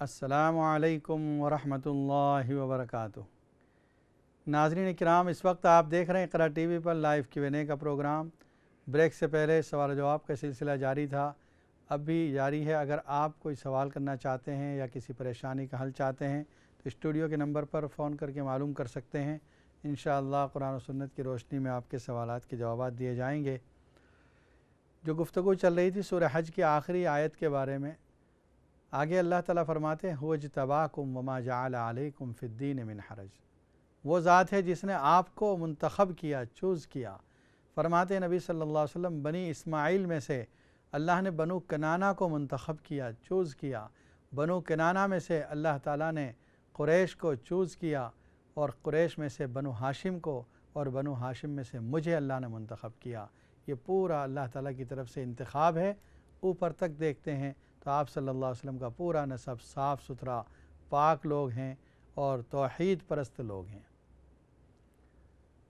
अस्सलामु अलैकुम वरहमतुल्लाहि वबरकातुह। नाज़रीन किराम, इस वक्त आप देख रहे हैं इक़रा टीवी पर लाइव Q&A का प्रोग्राम। ब्रेक से पहले सवाल जवाब का सिलसिला जारी था, अब भी जारी है। अगर आप कोई सवाल करना चाहते हैं या किसी परेशानी का हल चाहते हैं तो स्टूडियो के नंबर पर फ़ोन करके मालूम कर सकते हैं। इंशाअल्लाह कुरान और सुन्नत की रोशनी में आपके सवालात के जवाब दिए जाएंगे। जो गुफ्तगू चल रही थी सूरह हज की आखिरी आयत के बारे में, आगे अल्लाह ताला फरमाते हैं हुवज्तबाकुम वमा जअला अलैकुम फ़िद्दीन मिन हरज। वो ज़ात है जिसने आपको मुंतखब किया, चूज़ किया। फरमाते नबी सल्लल्लाहु अलैहि वसल्लम, बनी इस्माइल में से अल्लाह ने बनु कनाना को मुंतखब किया, चूज़ किया। बनु कनाना में से अल्लाह ताला ने कुरैश को चूज़ किया और कुरैश में से बनु हाशिम को और बनु हाशिम में से मुझे अल्लाह ने मुंतखब किया। ये पूरा अल्लाह ताला की तरफ से इंतखाब है। ऊपर तक देखते हैं तो आप सल्लल्लाहु अलैहि वसल्लम का पूरा नसब साफ़ सुथरा पाक लोग हैं और तौहीद परस्त लोग हैं।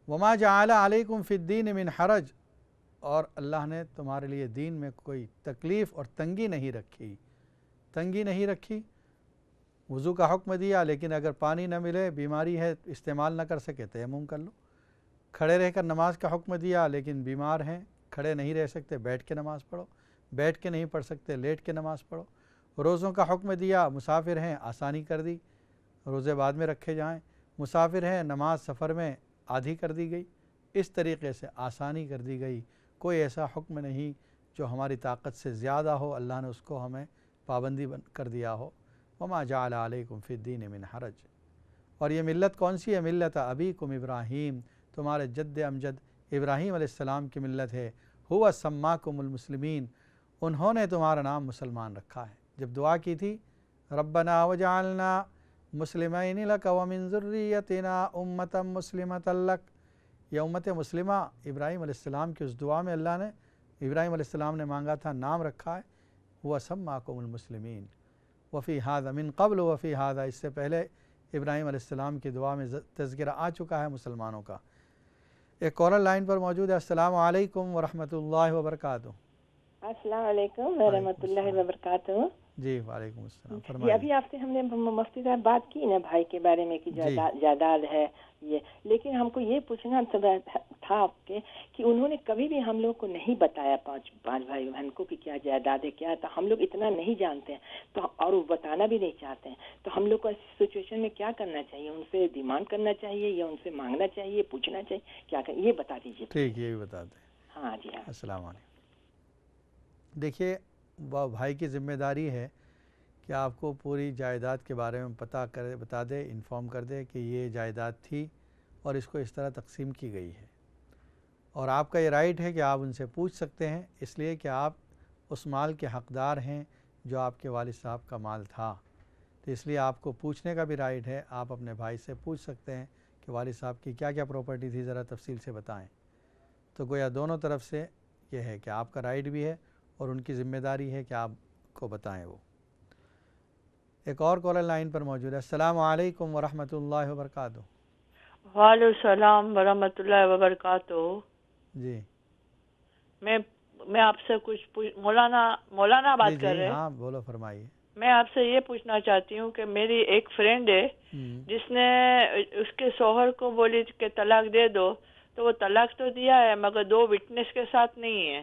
वमा जअला अलैकुम फ़िद्दीन मिन हरज, और अल्लाह ने तुम्हारे लिए दीन में कोई तकलीफ़ और तंगी नहीं रखी। तंगी नहीं रखी, वज़ू का हुक्म दिया, लेकिन अगर पानी न मिले, बीमारी है, इस्तेमाल न कर सके, तयम्मुम कर लो। खड़े रहकर नमाज का हुक्म दिया, लेकिन बीमार हैं, खड़े नहीं रह सकते, बैठ के नमाज़ पढ़ो। बैठ के नहीं पढ़ सकते, लेट के नमाज़ पढ़ो। रोज़ों का हुक्म दिया, मुसाफिर हैं, आसानी कर दी, रोज़े बाद में रखे जाएं। मुसाफिर हैं, नमाज सफ़र में आधी कर दी गई। इस तरीक़े से आसानी कर दी गई। कोई ऐसा हुक्म नहीं जो हमारी ताकत से ज़्यादा हो, अल्लाह ने उसको हमें पाबंदी कर दिया हो। वमा जअला अलैकुम फ़िद्दीन मिन हरज। और ये मिल्लत कौन सी है? मिल्लत अबीकुम इब्राहीम, तुम्हारे जद्द अमजद इब्राहीम अलैहिस्सलाम की मिल्लत है। हुवा सम्माकुमुल मुस्लिमीन, उन्होंने तुम्हारा नाम मुसलमान रखा है। जब दुआ की थी रब्बना वजअलना मुस्लिमैन लक व मिन ज़ुर्रियतिना उम्मतन मुस्लिमतन लक, यह उम्मत मुस्लिमा इब्राहीम अलैहिस्सलाम की उस दुआ में अल्लाह ने, इब्राहीम अलैहिस्सलाम ने मांगा था, नाम रखा है हुवा सम्माकुमुल मुस्लिमीन वफ़ी हादा मिन क़ब्ल वफ़ी हादा, इससे पहले इब्राहीम अलैहिस्सलाम की दुआ में तज़किरा आ चुका है मुसलमानों का। एक कॉलर लाइन पर मौजूद है। अस्सलामु अलैकुम वरहमतुल्लाहि वबरकातुहू। अस्सलाम वालेकुम वरहमतुल्लाहि वबरकातुहू। जी वालेकुम अस्सलाम, जी, फरमाइए। अभी आपसे हमने मुफ्ती साहब बात की ना भाई के बारे में कि जायदाद है ये, लेकिन हमको ये पूछना था आपके कि उन्होंने कभी भी हम लोग को नहीं बताया, पांच भाई बहन को, कि क्या जायदाद है, क्या है। तो हम लोग इतना नहीं जानते हैं, तो और वो बताना भी नहीं चाहते हैं। तो हम लोग को इस सिचुएशन में क्या करना चाहिए? उनसे डिमांड करना चाहिए या उनसे मांगना चाहिए, पूछना चाहिए, क्या करें, ये बता दीजिए। ठीक, ये भी बता दें। हाँ जी हाँ। अस्सलाम वालेकुम। देखिए, वह भाई की ज़िम्मेदारी है कि आपको पूरी जायदाद के बारे में बता दे, इन्फॉर्म कर दे कि ये जायदाद थी और इसको इस तरह तकसीम की गई है। और आपका ये राइट है कि आप उनसे पूछ सकते हैं, इसलिए कि आप उस माल के हक़दार हैं जो आपके वालिद साहब का माल था। तो इसलिए आपको पूछने का भी राइट है। आप अपने भाई से पूछ सकते हैं कि वालिद साहब की क्या क्या प्रॉपर्टी थी, ज़रा तफसील से बताएं। तो गोया दोनों तरफ से ये है कि आपका राइट भी है और उनकी ज़िम्मेदारी है कि आपको बताएं वो। एक और कॉलर लाइन पर मौजूद है। अस्सलामु अलैकुम वरहमतुल्लाहि वबरकातुहू। वालेकुम सलाम वरहमतुल्लाहि वबरकातुहू। जी, मैं आपसे कुछ मौलाना बात कर रहे हैं? हाँ बोलो, फरमाइए। मैं आपसे ये पूछना चाहती हूँ कि मेरी एक फ्रेंड है जिसने उसके शौहर को बोली कि तलाक दे दो, तो वो तलाक तो दिया है मगर 2 विटनेस के साथ नहीं है।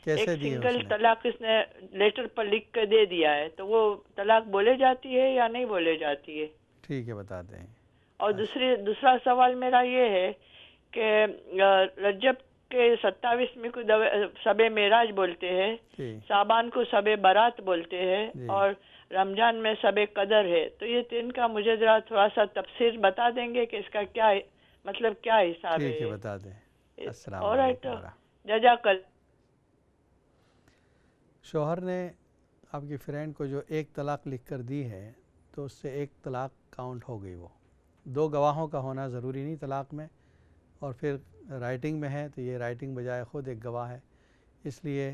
कैसे एक दी है सिंगल उसने? तलाक इसने लेटर पर लिख के दे दिया है, तो वो तलाक बोले जाती है या नहीं बोले जाती है? ठीक है, बताते हैं। और दूसरा सवाल मेरा ये है कि रजब के 27वें को शबे मेराज बोलते हैं, साबान को शबे बारात बोलते हैं और रमजान में शबे कदर है। तो ये 3 का मुझे जरा थोड़ा सा तफसीर बता देंगे कि इसका क्या मतलब क्या हिसाब है? ठीक है, बता दें। अस्सलाम वालेकुम। वालेकुम। जज़ाकल्लाह। शौहर ने आपकी फ्रेंड को जो एक तलाक लिख कर दी है, तो उससे एक तलाक काउंट हो गई। वो 2 गवाहों का होना ज़रूरी नहीं तलाक में, और फिर राइटिंग में है तो ये राइटिंग बजाय ख़ुद एक गवाह है। इसलिए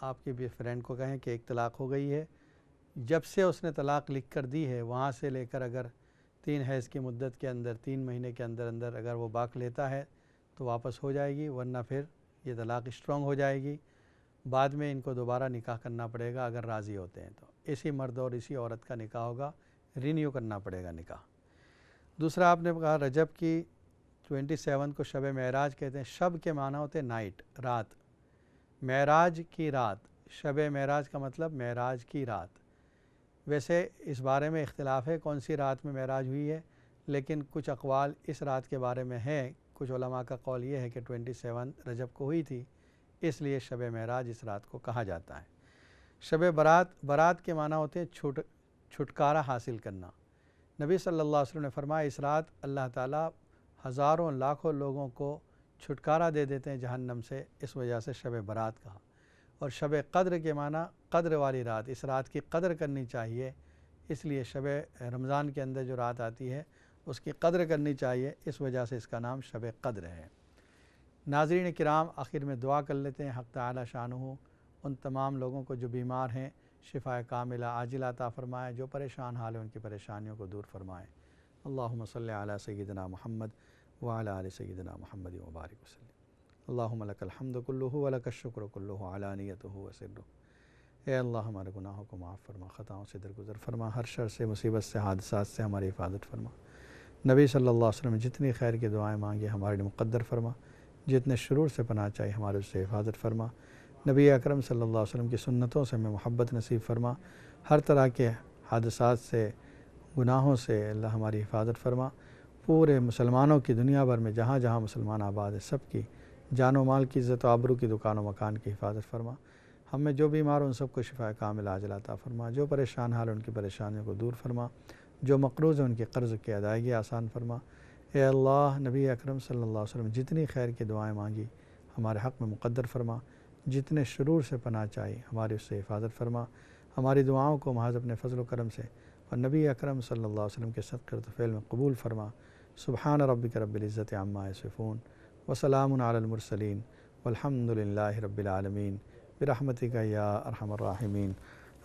आपकी भी फ्रेंड को कहें कि एक तलाक हो गई है। जब से उसने तलाक लिख कर दी है, वहाँ से लेकर अगर 3 हैज़ की मुद्दत के अंदर, 3 महीने के अंदर अंदर अगर वो बाक लेता है तो वापस हो जाएगी, वरना फिर ये तलाक स्ट्रॉन्ग हो जाएगी। بعد میں ان کو دوبارہ نکاح کرنا پڑے گا اگر راضی ہوتے ہیں تو اسی مرد اور اسی عورت کا نکاح ہوگا، رینیو کرنا پڑے گا نکاح۔ دوسرا آپ نے کہا رجب کی 27 کو شب معراج کہتے ہیں۔ شب کے معنی ہوتے ہیں نائٹ، رات، معراج کی رات، شب معراج کا مطلب معراج کی رات۔ ویسے اس بارے میں اختلاف ہے کون سی رات میں معراج ہوئی ہے، لیکن کچھ اقوال اس رات کے بارے میں ہیں۔ کچھ علماء کا قول یہ ہے کہ 27 رجب کو ہوئی تھی، اس لیے شب معراج اس رات کو کہا جاتا ہے۔ شب برات، برات کے معنی ہوتے ہیں چھٹکارا حاصل کرنا۔ نبی صلی اللہ علیہ وسلم نے فرمایا اس رات اللہ تعالیٰ ہزاروں لاکھوں لوگوں کو چھٹکارا دے دیتے ہیں جہنم سے، اس وجہ سے شب برات کہا۔ اور شب قدر کے معنی قدر والی رات، اس رات کی قدر کرنی چاہیے، اس لیے شب رمضان کے اندر جو رات آتی ہے اس کی قدر کرنی چاہیے، اس وجہ سے اس کا نام شب قدر ہے۔ ناظرین کرام، آخر میں دعا کر لیتے ہیں، حق تعالی شانہ ان تمام لوگوں کو جو بیمار ہیں شفا کاملہ عاجلہ عطا فرمائے، جو پریشان حال ہیں ان کی پریشانیوں کو دور فرمائے۔ اللہم صلی علی سیدنا محمد وعلی آل سیدنا محمد وبارک وسلم۔ اللہم لک الحمد کلہ ولک الشکر کلہ علانیتہ وسرہ۔ اے اللہ ہمارے گناہوں کو معاف فرما، خطاؤں سے درگزر فرما، ہر شر سے، مصیبت سے، حادثات سے ہماری حفاظت فرما۔ نبی صلی اللہ علیہ وسلم نے جتنی خیر کی دعائیں مانگی ہمارے لیے مقدر فرما، جتنے شرور سے پناہ چاہیے ہمارے اس سے حفاظت فرما۔ نبی اکرم صلی اللہ علیہ وسلم کی سنتوں سے ہمیں محبت نصیب فرما، ہر طرح کے حادثات سے، گناہوں سے اللہ ہماری حفاظت فرما۔ پورے مسلمانوں کی دنیا بھر میں جہاں جہاں مسلمان آباد ہے سب کی جان و مال کی عزت و آبرو کی، دکان و مکان کی حفاظت فرما۔ ہم میں جو بیمار ان سب کو شفا کامل عاجلہ عطا فرما، جو پریشان حال ان کی پریشانیوں کو دور فرما، جو مقروض ہیں ان کے قرض کی ادائیگی آسان فرما۔ اے اللہ، نبی اکرم صلی اللہ علیہ وسلم جتنی خیر کی دعائیں مانگی ہمارے حق میں مقدر فرما، جتنے شرور سے پناہ چاہیے ہماری اس سے حفاظت فرما۔ ہماری دعاؤں کو محض اپنے فضل و کرم سے اور نبی اکرم صلی اللہ علیہ وسلم کے صدقے و طفیل میں قبول فرما۔ سبحان ربک رب العزت عما یصفون وسلام علی المرسلین والحمد للہ رب العالمین برحمتک یا ارحم الراحمین۔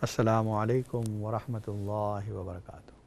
السلام علیکم ورحمۃ اللہ وبرکاتہ۔